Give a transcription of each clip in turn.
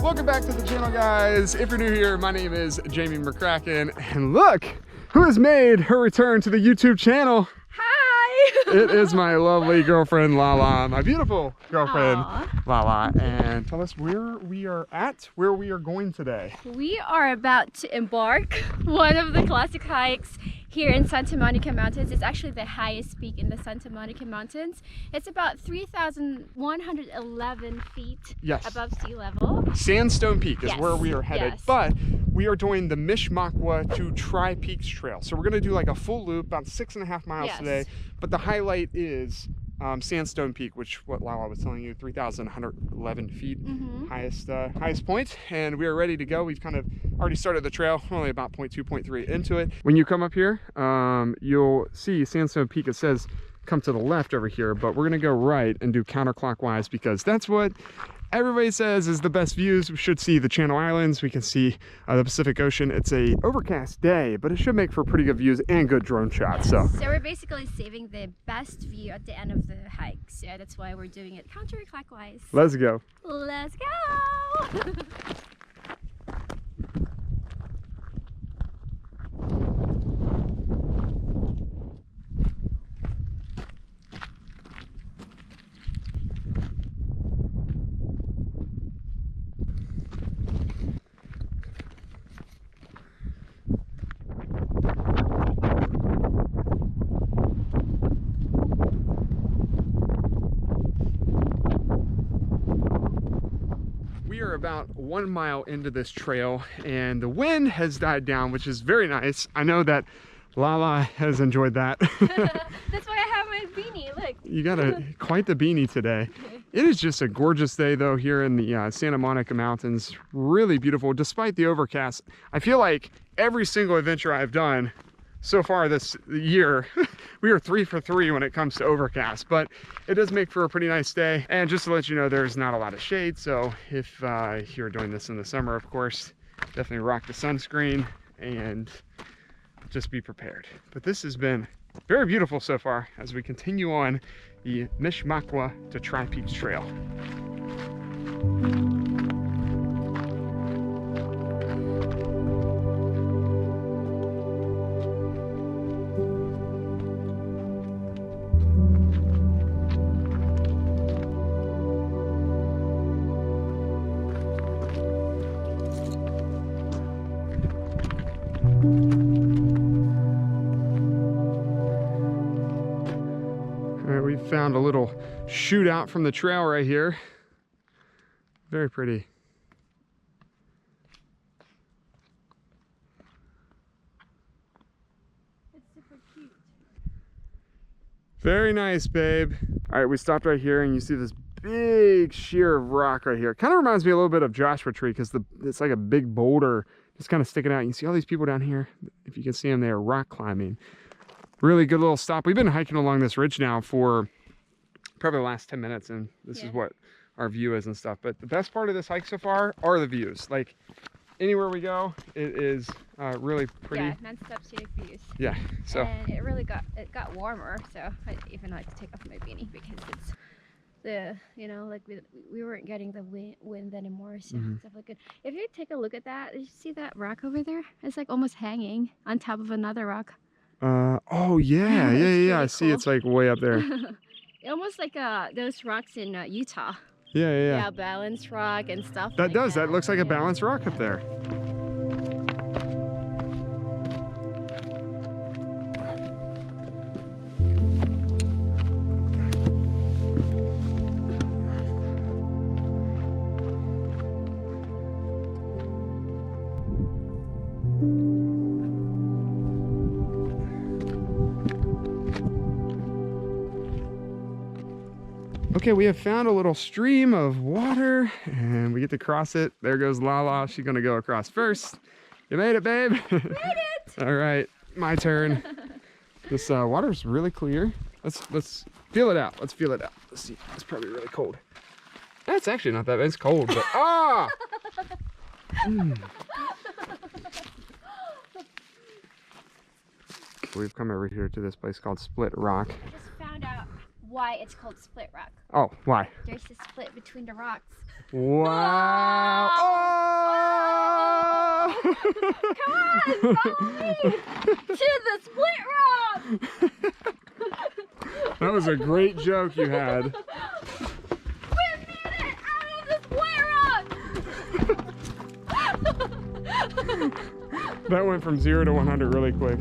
Welcome back to the channel, guys. If you're new here, my name is Jamie McCracken, and look who has made her return to the YouTube channel. Hi! It is my lovely girlfriend, Lala, my beautiful girlfriend, Aww. Lala. And tell us where we are at, where we are going today. We are about to embark one of the classic hikes here in Santa Monica Mountains. It's actually the highest peak in the Santa Monica Mountains. It's about 3,111 feet above sea level. Sandstone Peak is where we are headed, yes. but we are doing the Mishe Mokwa to Tri-Peaks trail. So we're gonna do like a full loop, about 6.5 miles today, but the highlight is Sandstone Peak, which what Lala was telling you, 3,111 feet, highest point, and we are ready to go. We've kind of already started the trail, only about 0.2, 0.3 into it. When you come up here, you'll see Sandstone Peak. It says come to the left over here, but we're gonna go right and do counterclockwise because that's what everybody says is the best views. We should see the Channel Islands. We can see the Pacific Ocean. It's a overcast day, but it should make for pretty good views and good drone shots. So we're basically saving the best view at the end of the hike. So that's why we're doing it counterclockwise. Let's go. Let's go. We are about 1 mile into this trail and the wind has died down, which is very nice. I know that Lala has enjoyed that. That's why I have my beanie, look. You got quite the beanie today. It is just a gorgeous day though here in the Santa Monica Mountains. Really beautiful despite the overcast. I feel like every single adventure I've done so far this year, we are 3 for 3 when it comes to overcast, but it does make for a pretty nice day. And just to let you know, there's not a lot of shade, so if you're doing this in the summer, of course, definitely rock the sunscreen and just be prepared. But this has been very beautiful so far as we continue on the Mishe Mokwa to Tri-Peaks trail. We found a little shootout from the trail right here. Very pretty. It's super cute. Very nice, babe. All right, we stopped right here and you see this big sheer of rock right here. Kind of reminds me a little bit of Joshua Tree because it's like a big boulder just kind of sticking out. You can see all these people down here. If you can see them, they are rock climbing. Really good little stop. We've been hiking along this ridge now for probably the last 10 minutes and this is what our view is and stuff. But the best part of this hike so far are the views. Like anywhere we go, it is really pretty. Yeah, non-stop scenic views. Yeah, so. And it really got warmer, so I even had to take off my beanie because it's the, you know, like we weren't getting the wind anymore, so it's definitely good. If you take a look at that, did you see that rock over there? It's like almost hanging on top of another rock. Oh yeah, yeah. I see. Cool. It's like way up there. Almost like those rocks in Utah. Yeah. Balanced rock and stuff. That does. That looks like a balanced rock up there. Okay, we have found a little stream of water and we get to cross it. There goes Lala. She's gonna go across first. You made it, babe. Made it! All right, my turn. This water's really clear. Let's feel it out. Let's feel it out. Let's see. It's probably really cold. It's actually not that bad. It's cold, but ah! We've come over here to this place called Split Rock. I just found out why it's called Split Rock. Oh, why? There's a split between the rocks. Wow! Come on, follow me to the split rock. That was a great joke you had. We made it out of the split rock. That went from 0 to 100 really quick.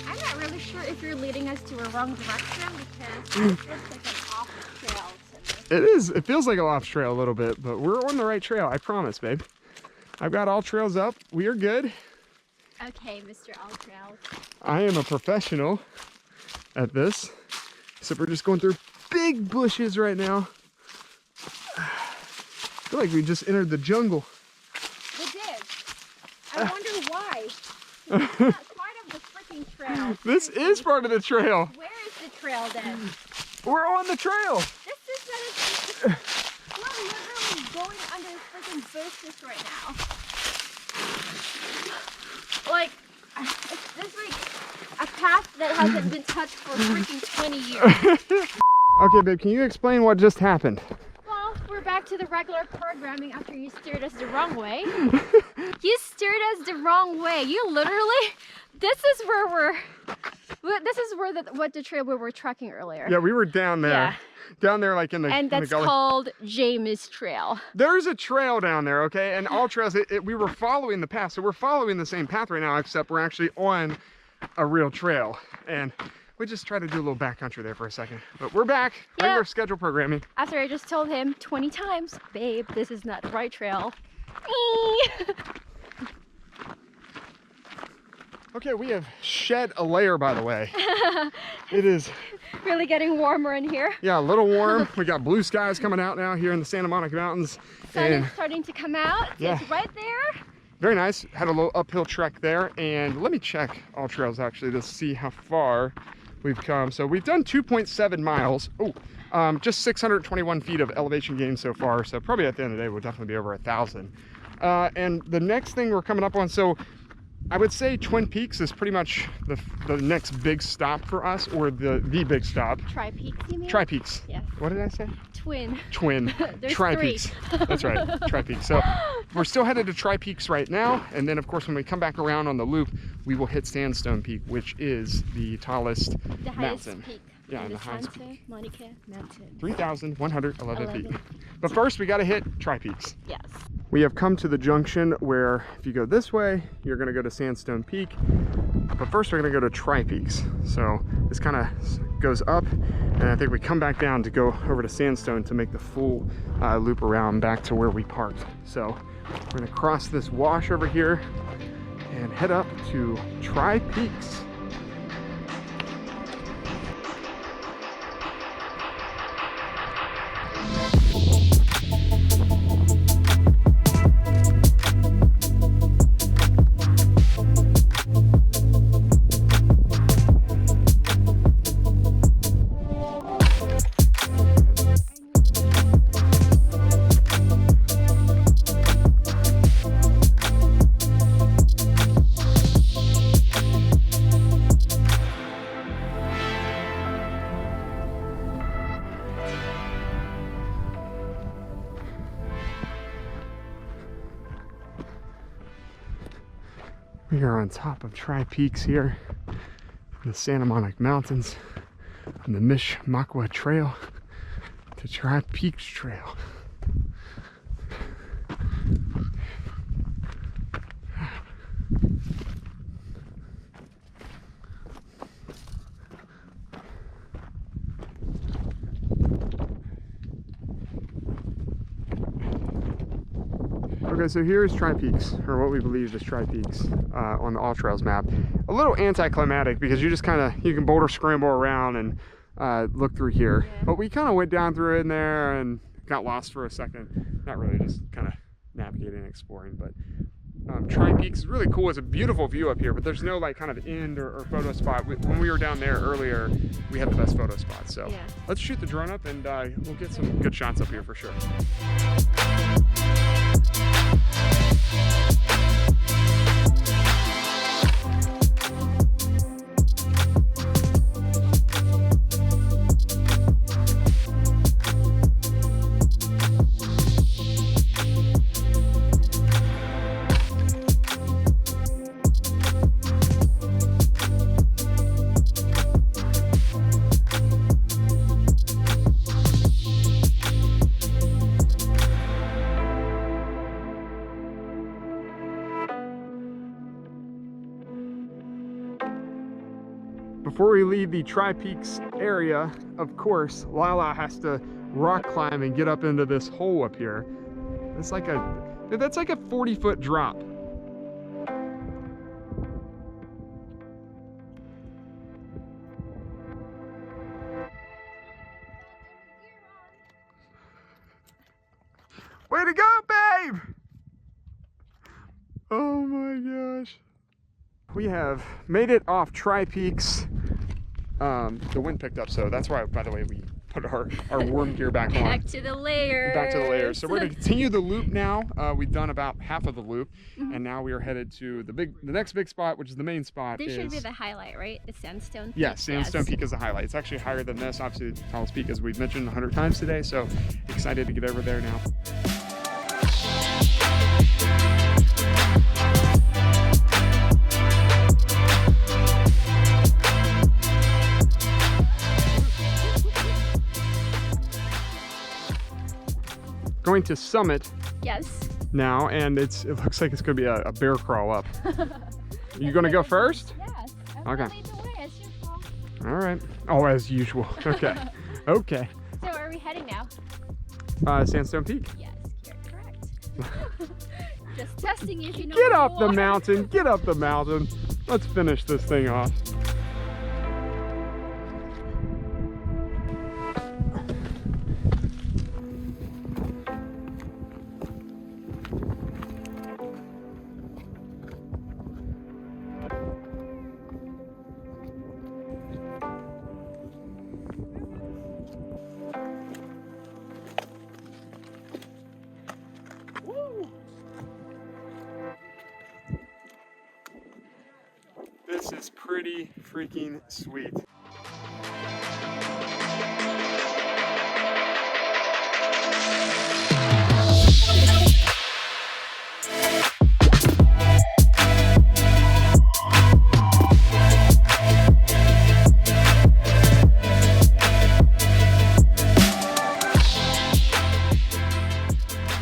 I'm not really sure if you're leading us to a wrong direction because it's like an off trail to me. It is. It feels like a off trail a little bit, but we're on the right trail. I promise, babe. I've got all trails up. We are good. Okay, Mr. All Trails. I am a professional at this. So we're just going through big bushes right now. I feel like we just entered the jungle. We did. I wonder why. It's not part of the freaking trail. This is part of the trail. Where is the trail then? We're on the trail. This is that we're literally going under freaking bushes right now. Like, this is like a path that hasn't been touched for freaking 20 years. Okay, babe, can you explain what just happened? Well, we're back to the regular programming after you steered us the wrong way. You steered us the wrong way. You literally, this is where what the trail we were tracking earlier. Yeah, we were down there. Yeah. Down there like in the And that's gully. called James Trail. There's a trail down there, okay? And all trails, we were following the path. So we're following the same path right now, except we're actually on a real trail. And we just tried to do a little backcountry there for a second. But we're back, regular schedule programming. After I just told him 20 times, babe, this is not the right trail. Okay, we have shed a layer, by the way. It is really getting warmer in here. Yeah, a little warm. We got blue skies coming out now here in the Santa Monica Mountains. Sun is starting to come out. Yeah. It's right there. Very nice. Had a little uphill trek there. And let me check all trails actually to see how far we've come. So we've done 2.7 miles. Just 621 feet of elevation gain so far. So probably at the end of the day, we'll definitely be over 1,000. And the next thing we're coming up on, so I would say Twin Peaks is pretty much the next big stop for us, or the big stop. Tri-Peaks, you mean? Tri-Peaks. Yes. What did I say? Twin. There's Tri-Peaks. That's right, Tri-Peaks. So we're still headed to Tri-Peaks right now, and then of course when we come back around on the loop, we will hit Sandstone Peak, which is the tallest highest mountain. Peak. Yeah, the highest Santa peak. Monica Mountain. 3,111 feet. But first we got to hit Tri-Peaks. Yes. We have come to the junction where if you go this way, you're going to go to Sandstone Peak. But first we're going to go to Tri-Peaks. So this kind of goes up, and I think we come back down to go over to Sandstone to make the full loop around back to where we parked. So we're going to cross this wash over here and head up to Tri-Peaks. We are on top of Tri-Peaks here in the Santa Monica Mountains on the Mishe Mokwa Trail to Tri-Peaks Trail. Okay, so here's Tri-Peaks, or what we believe is Tri-Peaks on the All Trails map. A little anticlimactic because you just kind of, you can boulder scramble around and look through here. Yeah. But we kind of went down through in there and got lost for a second. Not really, just kind of navigating and exploring. But Tri-Peaks is really cool. It's a beautiful view up here, but there's no like kind of end or photo spot. When we were down there earlier, we had the best photo spot. So yeah. Let's shoot the drone up and we'll get some good shots up here for sure. Before we leave the Tri-Peaks area, of course, Lala has to rock climb and get up into this hole up here. It's like that's like a 40-foot drop. Way to go, babe! Oh my gosh. We have made it off Tri-Peaks. The wind picked up, so that's why, by the way, we put our worm gear back on. Back to the layers. Back to the layers. So we're going to continue the loop now. We've done about half of the loop, and now we are headed to the next big spot, which is the main spot. This should be the highlight, right? The Sandstone Peak. Yeah, Sandstone Peak is the highlight. It's actually higher than this. Obviously, the tallest peak, as we've mentioned 100 times today, so excited to get over there now. Going to summit now, and it looks like it's going to be a bear crawl up. You going to go first? Yes. Okay. The way, as usual. All right. Oh, as usual. Okay. Okay. So where are we heading now? Sandstone Peak. Yes, you're correct. Just testing if you know. Get up the mountain. Get up the mountain. Let's finish this thing off. This is pretty freaking sweet.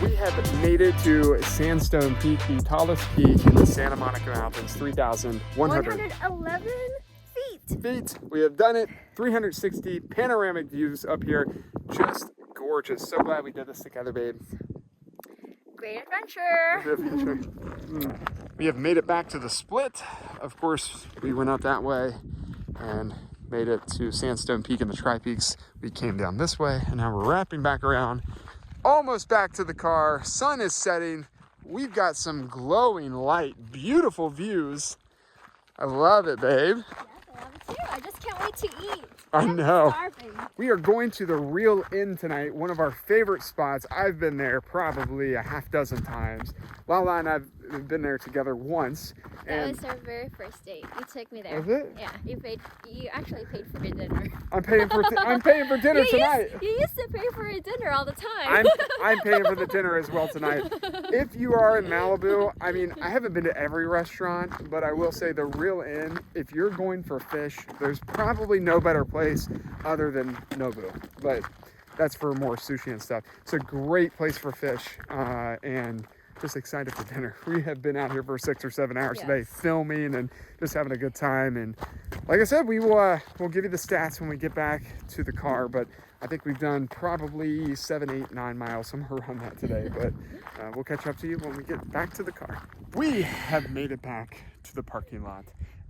We have made it to Sandstone Peak, the tallest peak in the Santa Monica Mountains, 3,111 feet. We have done it. 360 panoramic views up here. Just gorgeous. So glad we did this together, babe. Great adventure. We have made it back to the split. Of course, we went out that way and made it to Sandstone Peak and the Tri-Peaks. We came down this way, and now we're wrapping back around. Almost back to the car. Sun is setting. We've got some glowing light, beautiful views. I love it, babe. Yes, I love it too. I just can't wait to eat. I know. Starving. We are going to the Real Inn tonight, one of our favorite spots. I've been there probably a half dozen times. Lala and I've been there together once. That was our very first date. You took me there. Was it? Yeah, you actually paid for your dinner. I'm paying for dinner tonight. You used to pay for your dinner all the time. I'm paying for the dinner as well tonight. If you are in Malibu, I mean, I haven't been to every restaurant, but I will say the Real Inn, if you're going for fish, there's probably no better place other than Nobu. But that's for more sushi and stuff. It's a great place for fish, and just excited for dinner. We have been out here for 6 or 7 hours today filming and just having a good time. And like I said, we'll give you the stats when we get back to the car, but I think we've done probably 7, 8, 9 miles, somewhere around that today, but we'll catch up to you when we get back to the car. We have made it back to the parking lot,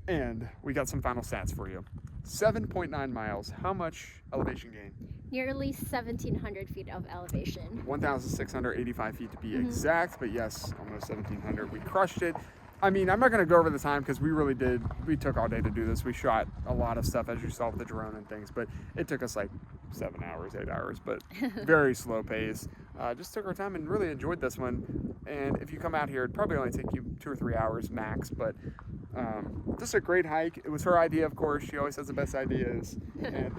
and we got some final stats for you. 7.9 miles. How much elevation gain? Nearly 1,700 feet of elevation. 1,685 feet to be exact, but yes, almost 1,700. We crushed it. I mean, I'm not going to go over the time because we really did. We took all day to do this. We shot a lot of stuff, as you saw with the drone and things, but it took us like 7 hours, 8 hours, but very slow pace. just took our time and really enjoyed this one. And if you come out here, it'd probably only take you 2 or 3 hours max, but just a great hike. It was her idea, of course. She always has the best ideas. And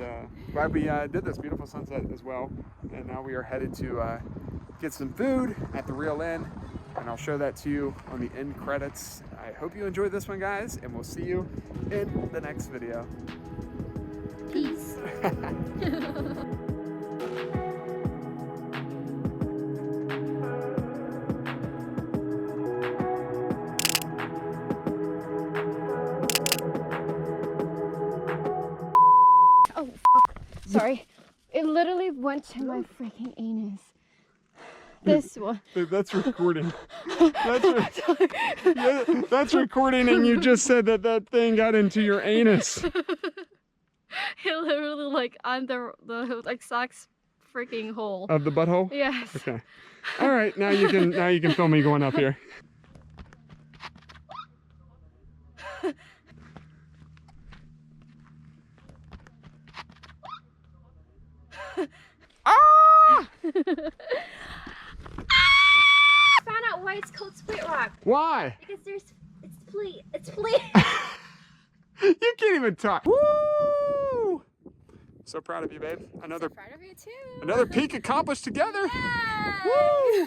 glad we did this beautiful sunset as well. And now we are headed to get some food at the Real Inn, and I'll show that to you on the end credits. I hope you enjoyed this one, guys, and we'll see you in the next video. Peace. Oh, fuck. Sorry. It literally went to my freaking anus. This one. That's recording. That's recording, and you just said that thing got into your anus. It literally like on the like socks freaking hole. Of the butthole? Yes. Okay. All right, now you can film me going up here. Ah! Found out why it's called Split Rock. Why? Because it's flea. You can't even talk. Woo! So proud of you, babe. So proud of you too. Another peak accomplished together. Yay! Woo!